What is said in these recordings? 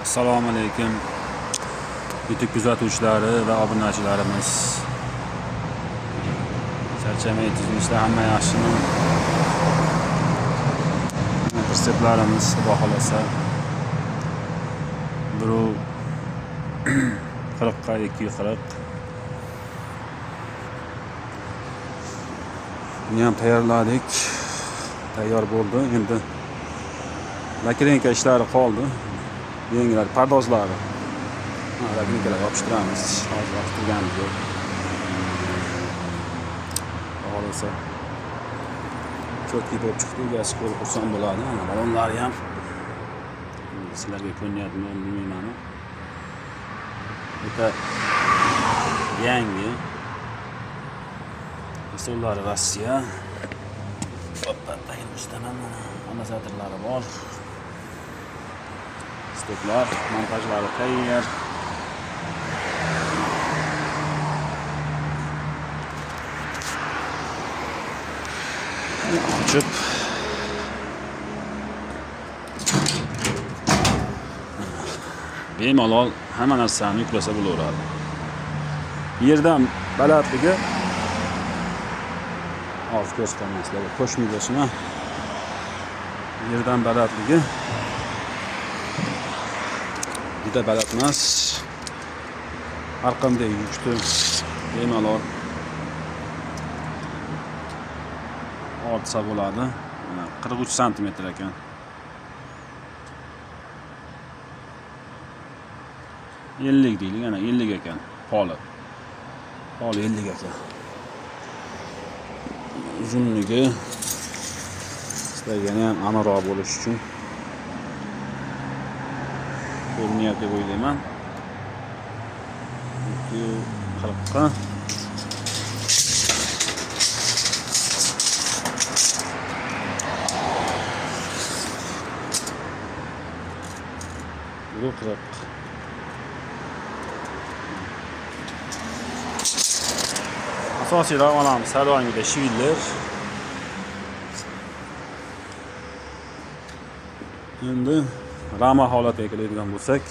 Assalomu alaykum YouTube kuzatuvchilari va obunachilarimiz. Charchamay tuzilishda hamma yaxshimi? Perseplarimiz xudo xolasa 40 ga 240. Buni ham tayyorladik. Tayyor bo'ldi. Endi nakrenka ishlari qoldi. Yenglar pardozlari. Nakrenkalar yopishtiramiz. Hozir yopishtirganimiz yo'q. Xolasa cho'tki bo'lib chiqdi. Egasi ko'rib xursand bo'ladi. Mana balonlari ham sizlarga ko'nyaptimi, bilmayman. O'ta yangi. Usullari Rossiya. Hoppa, ustaman mana. Amazonlari bor. Stoklar, montajlari tayyor. Ochib bemalol hamma narsani yuklasa bo'laveradi. Yerdan balandligi hozir ko'rsatamaslar. Qo'shmilasini yerdan balandligi juda baland emas. Har qanday yukni bemalol ortsa bo'ladi. 43 sm ekan. 50 deylik, ana 50 ekan. Poli 50 ekan. Uzunligi sizlarga ham aniqroq bo'lish uchun ko'rinyapti deb o'ylayman. 40 ga asosiy ravonamiz salonida shvillar. Endi rama holatiga keladigan bo'lsak,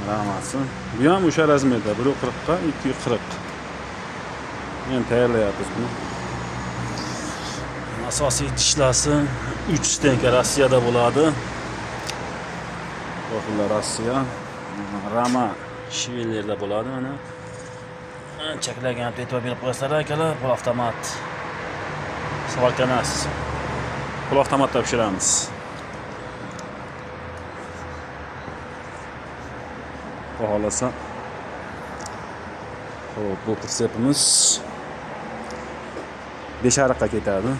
ramasi bu ham o'sha razmerda 140 ga 240. Men tayyorlayapmiz buni. Asosiy tishlasi 3 stenka Rossiyada bo'ladi. Profillar Rossiya. Rama shvillarda bo'ladi mana. Cheklagan e'tibor berib qo'yasizlar akalar, pul avtomat. Savolka emas. Pul avtomatda pishiramiz. Xohlasa. Xo'p, bu persepimiz 5 ga ketadi.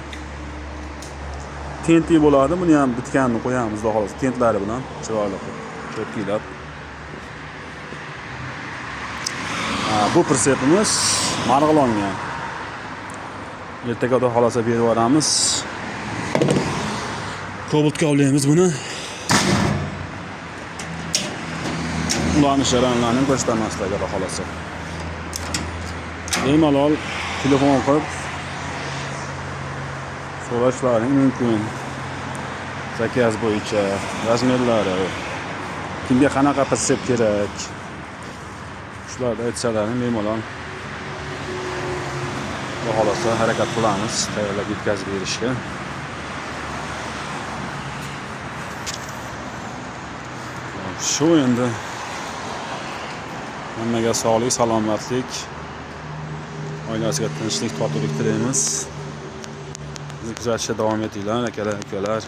Tentli bo'ladi. Buni ham bitganini qo'yamiz, xolos. Tentlari bilan chiroyli cho'tkilab. Bu persepimiz marg'ilongan. Ertaga xudo xolasa berib yuboramiz. Kobaltga olamiz buni. Ularni sharanlarni ko'rsatamaslarga xudo xolasa. Bemalol telefon qilib so'rashlaring mumkin. Zakaz bo'yicha razmerlari, kimga qanaqa persep kerak, shularni aytsalaring bemalol xudo xolasa harakat qilamiz tayyorlab yetkazib berishga. Shu endi hammaga sog'lik, salomatlik, oilasiga tinchlik, totuvlik tilaymiz. Bizni kuzatishda davom etinglar, akalar, ukalar.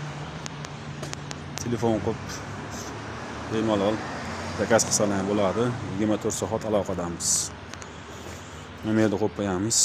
Telefon qilib bemalol zakaz qilsalar bo'ladi. 24 soat aloqadamiz. Nomerni qo'yib qo'yamiz.